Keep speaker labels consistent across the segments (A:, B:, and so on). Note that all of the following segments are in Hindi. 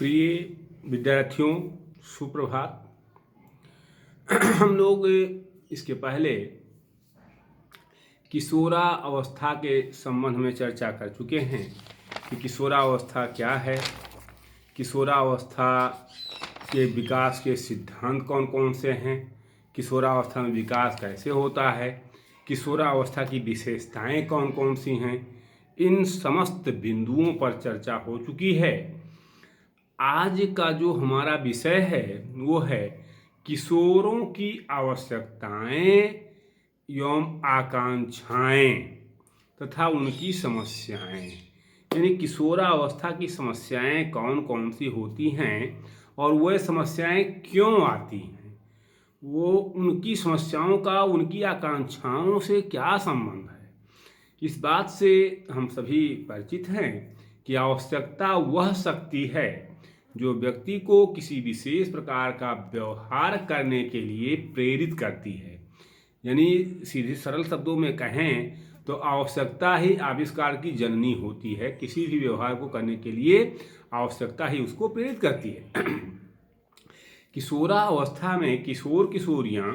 A: प्रिय विद्यार्थियों, सुप्रभात। हम लोग इसके पहले किशोरावस्था के संबंध में चर्चा कर चुके हैं कि किशोरावस्था क्या है, किशोरावस्था के विकास के सिद्धांत कौन कौन से हैं, किशोरावस्था में विकास कैसे होता है, किशोरावस्था की विशेषताएं कौन कौन सी हैं। इन समस्त बिंदुओं पर चर्चा हो चुकी है। आज का जो हमारा विषय है वो है किशोरों की आवश्यकताएं एवं आकांक्षाएं तथा उनकी समस्याएं। यानी किशोरावस्था की समस्याएं कौन कौन सी होती हैं और वह समस्याएं क्यों आती हैं, वो उनकी समस्याओं का उनकी आकांक्षाओं से क्या संबंध है। इस बात से हम सभी परिचित हैं कि आवश्यकता वह शक्ति है जो व्यक्ति को किसी विशेष प्रकार का व्यवहार करने के लिए प्रेरित करती है। यानी सीधे सरल शब्दों में कहें तो आवश्यकता ही आविष्कार की जननी होती है। किसी भी व्यवहार को करने के लिए आवश्यकता ही उसको प्रेरित करती है। किशोरावस्था में किशोर किशोरियां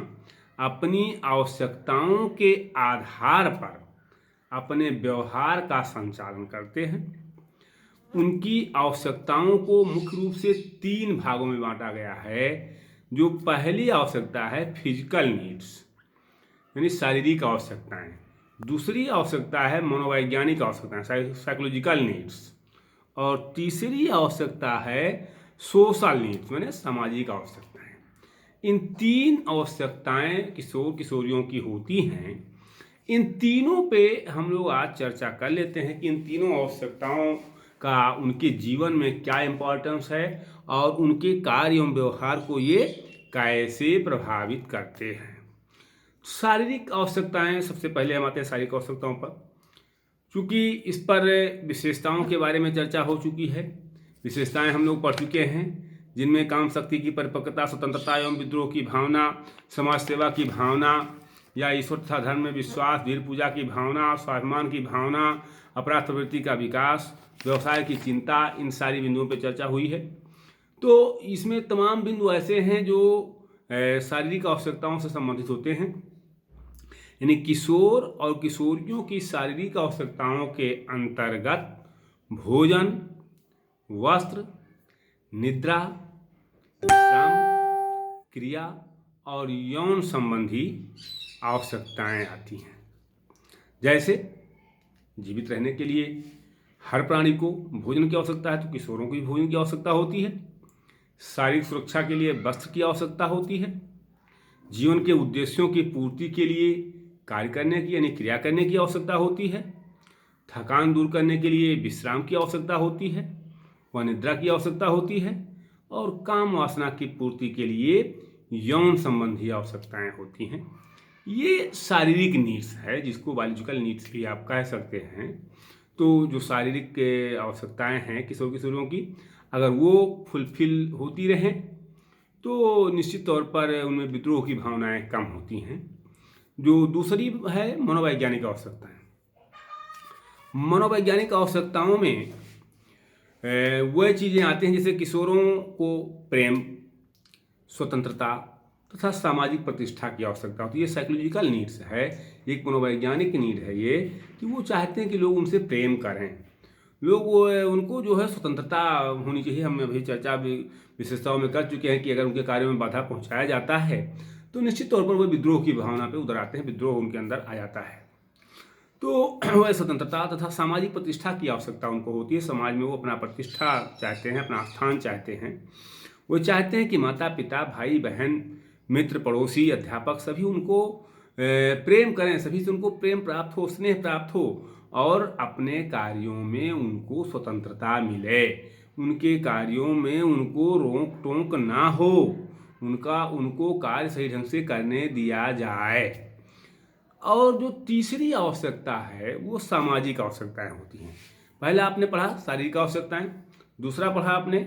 A: अपनी आवश्यकताओं के आधार पर अपने व्यवहार का संचालन करते हैं। उनकी आवश्यकताओं को मुख्य रूप से 3 भागों में बांटा गया है। जो पहली आवश्यकता है फिजिकल नीड्स यानी शारीरिक आवश्यकताएं, दूसरी आवश्यकता है मनोवैज्ञानिक आवश्यकताएं साइकोलॉजिकल नीड्स, और तीसरी आवश्यकता है सोशल नीड्स यानी सामाजिक आवश्यकताएं। इन 3 आवश्यकताएं किशोर किशोरियों की होती हैं। इन तीनों पे हम लोग आज चर्चा कर लेते हैं कि इन तीनों आवश्यकताओं का उनके जीवन में क्या इम्पोर्टेंस है और उनके कार्य एवं व्यवहार को ये कैसे प्रभावित करते हैं। शारीरिक आवश्यकताएं सबसे पहले हम आते हैं शारीरिक आवश्यकताओं पर। चूँकि इस पर विशेषताओं के बारे में चर्चा हो चुकी है, विशेषताएं हम लोग पढ़ चुके हैं, जिनमें काम शक्ति की परिपक्वता, स्वतंत्रता एवं विद्रोह की भावना, समाज सेवा की भावना या ईश्वर तथा धर्म में विश्वास, वीर पूजा की भावना, स्वाभिमान की भावना, अपराध प्रवृत्ति का विकास, व्यवसाय की चिंता, इन सारी बिंदुओं पर चर्चा हुई है। तो इसमें तमाम बिंदु ऐसे हैं जो शारीरिक आवश्यकताओं से संबंधित होते हैं। यानी किशोर और किशोरियों की शारीरिक आवश्यकताओं के अंतर्गत भोजन, वस्त्र, निद्रा, विश्राम, क्रिया और यौन संबंधी आवश्यकताएं आती हैं। जैसे जीवित रहने के लिए हर प्राणी को भोजन की आवश्यकता है, तो किशोरों को भी भोजन की आवश्यकता होती है। शारीरिक सुरक्षा के लिए वस्त्र की आवश्यकता होती है। जीवन के उद्देश्यों की पूर्ति के लिए कार्य करने की यानी क्रिया करने की आवश्यकता होती है। थकान दूर करने के लिए विश्राम की आवश्यकता होती है व निद्रा की आवश्यकता होती है। और काम वासना की पूर्ति के लिए यौन संबंधी आवश्यकताएं होती हैं। ये शारीरिक नीड्स है, जिसको बायोलॉजिकल नीड्स भी आप कह सकते हैं। तो जो शारीरिक आवश्यकताएं हैं किशोर किशोरियों की, अगर वो फुलफिल होती रहें तो निश्चित तौर पर उनमें विद्रोह की भावनाएं कम होती हैं। जो दूसरी है मनोवैज्ञानिक आवश्यकताएं। मनोवैज्ञानिक आवश्यकताओं में वह चीज़ें आती हैं जैसे किशोरों को प्रेम, स्वतंत्रता तथा सामाजिक प्रतिष्ठा की आवश्यकता होती है। ये साइकोलॉजिकल नीड्स है, एक मनोवैज्ञानिक नीड है ये कि वो चाहते हैं कि लोग उनसे प्रेम करें, लोग उनको जो है स्वतंत्रता होनी चाहिए। हम अभी चर्चा विशेषताओं में कर चुके हैं कि अगर उनके कार्यों में बाधा पहुंचाया जाता है तो निश्चित तौर पर वो विद्रोह की भावना पे उतर आते हैं, विद्रोह उनके अंदर आ जाता है। तो वह स्वतंत्रता तथा सामाजिक प्रतिष्ठा की आवश्यकता उनको होती है। समाज में वो अपना प्रतिष्ठा चाहते हैं, अपना स्थान चाहते हैं। वो चाहते हैं कि माता पिता, भाई बहन, मित्र, पड़ोसी, अध्यापक सभी उनको प्रेम करें, सभी से उनको प्रेम प्राप्त हो, स्नेह प्राप्त हो और अपने कार्यों में उनको स्वतंत्रता मिले, उनके कार्यों में उनको रोक टोक ना हो, उनको कार्य सही ढंग से करने दिया जाए। और जो तीसरी आवश्यकता है वो सामाजिक आवश्यकताएं होती हैं। पहला आपने पढ़ा शारीरिक आवश्यकताएं, दूसरा पढ़ा आपने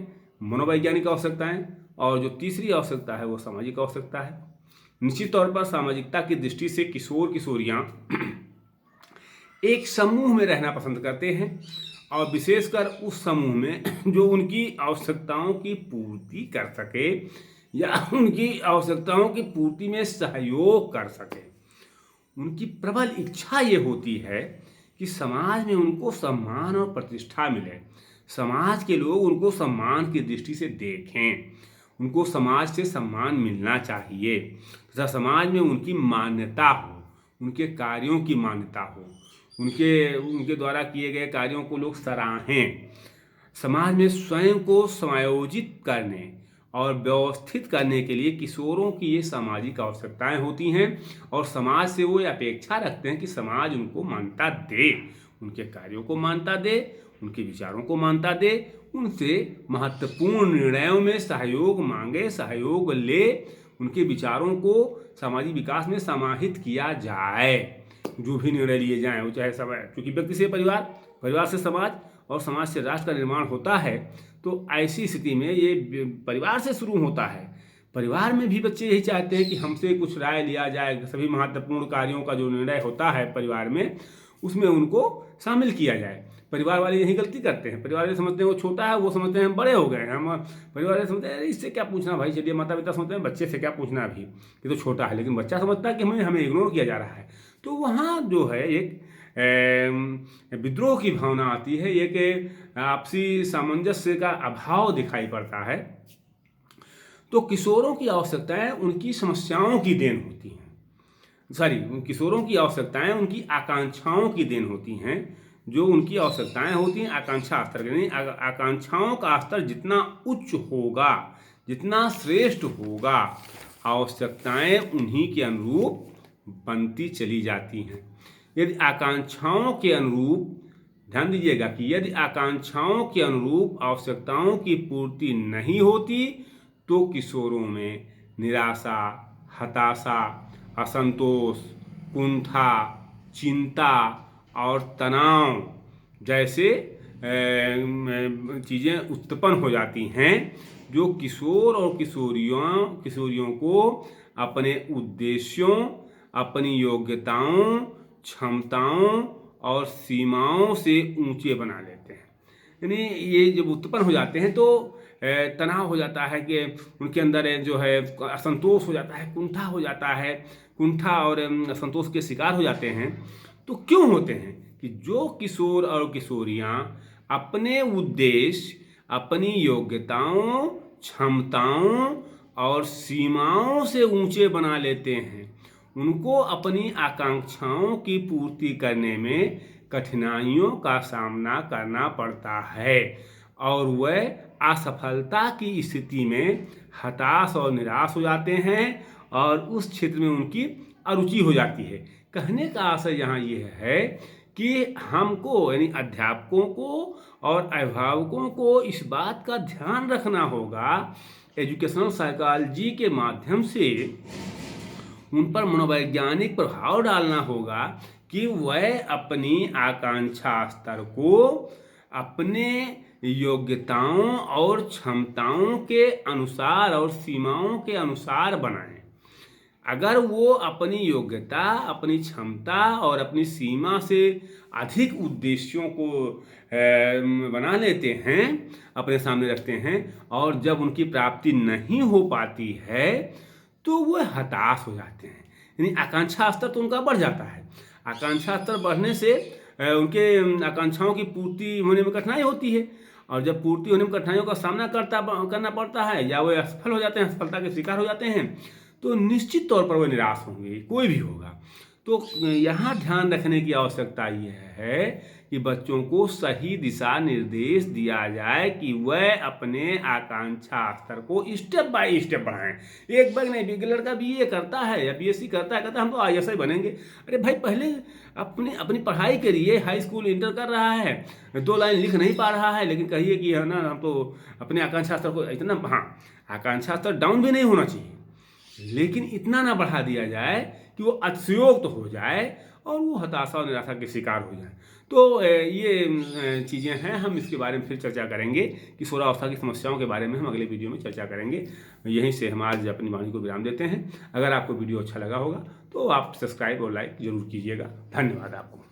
A: मनोवैज्ञानिक आवश्यकताएं, और जो तीसरी आवश्यकता है वो सामाजिक आवश्यकता है। निश्चित तौर पर सामाजिकता की दृष्टि से किशोर किशोरियां एक समूह में रहना पसंद करते हैं और विशेषकर उस समूह में जो उनकी आवश्यकताओं की पूर्ति कर सके या उनकी आवश्यकताओं की पूर्ति में सहयोग कर सके। उनकी प्रबल इच्छा ये होती है कि समाज में उनको सम्मान और प्रतिष्ठा मिले, समाज के लोग उनको सम्मान की दृष्टि से देखें, उनको समाज से सम्मान मिलना चाहिए तथा समाज में उनकी मान्यता हो, उनके कार्यों की मान्यता हो, उनके द्वारा किए गए कार्यों को लोग सराहें। समाज में स्वयं को समायोजित करने और व्यवस्थित करने के लिए किशोरों की ये सामाजिक आवश्यकताएं होती हैं और समाज से वो अपेक्षा रखते हैं कि समाज उनको मान्यता दे, उनके कार्यों को मान्यता दे, उनके विचारों को मान्यता दे, उनसे महत्वपूर्ण निर्णयों में सहयोग मांगे, सहयोग ले, उनके विचारों को सामाजिक विकास में समाहित किया जाए। जो भी निर्णय लिए जाएं वो चाहे सब, क्योंकि व्यक्ति से परिवार, परिवार से समाज और समाज से राष्ट्र का निर्माण होता है। तो ऐसी स्थिति में ये परिवार से शुरू होता है। परिवार में भी बच्चे यही चाहते हैं कि हमसे कुछ राय लिया जाए, सभी महत्वपूर्ण कार्यों का जो निर्णय होता है परिवार में उसमें उनको शामिल किया जाए। परिवार वाले यही गलती करते हैं, परिवार वाले समझते हैं वो छोटा है, वो समझते हैं हम बड़े हो गए हैं, हम परिवार वाले समझते हैं इससे क्या पूछना भाई, चलिए माता पिता समझते हैं बच्चे से क्या पूछना अभी, ये तो छोटा है, लेकिन बच्चा समझता है कि हमें इग्नोर किया जा रहा है। तो वहाँ जो है एक विद्रोह की भावना आती है, एक आपसी सामंजस्य का अभाव दिखाई पड़ता है। तो किशोरों की आवश्यकताएं उनकी समस्याओं की देन होती हैं, किशोरों की आवश्यकताएं उनकी आकांक्षाओं की देन होती हैं। जो उनकी आवश्यकताएं होती हैं आकांक्षा स्तर के, आकांक्षाओं का स्तर जितना उच्च होगा, जितना श्रेष्ठ होगा, आवश्यकताएं उन्हीं के अनुरूप बनती चली जाती हैं। यदि आकांक्षाओं के अनुरूप, ध्यान दीजिएगा कि यदि आकांक्षाओं के अनुरूप आवश्यकताओं की पूर्ति नहीं होती तो किशोरों में निराशा, हताशा, असंतोष, कुंठा, चिंता और तनाव जैसे चीज़ें उत्पन्न हो जाती हैं, जो किशोर और किशोरियों को अपने उद्देश्यों, अपनी योग्यताओं, क्षमताओं और सीमाओं से ऊंचे बना लेते हैं। यानी ये जब उत्पन्न हो जाते हैं तो तनाव हो जाता है कि उनके अंदर जो है असंतोष हो जाता है, कुंठा हो जाता है, कुंठा और असंतोष के शिकार हो जाते हैं। तो क्यों होते हैं कि जो किशोर और किशोरियां अपने उद्देश्य, अपनी योग्यताओं, क्षमताओं और सीमाओं से ऊंचे बना लेते हैं, उनको अपनी आकांक्षाओं की पूर्ति करने में कठिनाइयों का सामना करना पड़ता है और वह असफलता की स्थिति में हताश और निराश हो जाते हैं और उस क्षेत्र में उनकी अरुचि हो जाती है। कहने का आशय यहाँ ये है कि हमको यानी अध्यापकों को और अभिभावकों को इस बात का ध्यान रखना होगा, एजुकेशनल साइकोलॉजी के माध्यम से उन पर मनोवैज्ञानिक प्रभाव डालना होगा कि वह अपनी आकांक्षा स्तर को अपने योग्यताओं और क्षमताओं के अनुसार और सीमाओं के अनुसार बनाएं। अगर वो अपनी योग्यता, अपनी क्षमता और अपनी सीमा से अधिक उद्देश्यों को बना लेते हैं, अपने सामने रखते हैं और जब उनकी प्राप्ति नहीं हो पाती है तो वो हताश हो जाते हैं। यानी आकांक्षा स्तर तो उनका बढ़ जाता है। आकांक्षा स्तर बढ़ने से उनके आकांक्षाओं की पूर्ति होने में कठिनाई होती है और जब पूर्ति होने में कठिनाइयों का सामना करना पड़ता है या वो असफल हो जाते हैं, असफलता के शिकार हो जाते हैं, तो निश्चित तौर पर वो निराश होंगे, कोई भी होगा। तो यहाँ ध्यान रखने की आवश्यकता यह है कि बच्चों को सही दिशा निर्देश दिया जाए कि वह अपने आकांक्षा स्तर को स्टेप बाय स्टेप बढ़ाएं। एक बार नहीं, लड़का बीए करता है या बीएससी करता है, कहता है हम तो आईएसआई बनेंगे। अरे भाई, पहले अपनी पढ़ाई करिए, हाई स्कूल इंटर कर रहा है, 2 लाइन लिख नहीं पा रहा है, लेकिन कहिए कि है ना हम तो अपने आकांक्षा स्तर को इतना, हाँ आकांक्षा स्तर डाउन भी नहीं होना चाहिए, लेकिन इतना ना बढ़ा दिया जाए कि वो अतिशयोक्त हो जाए और वो हताशा और निराशा के शिकार हो जाए। तो ये चीज़ें हैं, हम इसके बारे में फिर चर्चा करेंगे। किशोरावस्था की समस्याओं के बारे में हम अगले वीडियो में चर्चा करेंगे। यहीं से हम आज अपनी वाणी को विराम देते हैं। अगर आपको वीडियो अच्छा लगा होगा तो आप सब्सक्राइब और लाइक जरूर कीजिएगा। धन्यवाद आपको।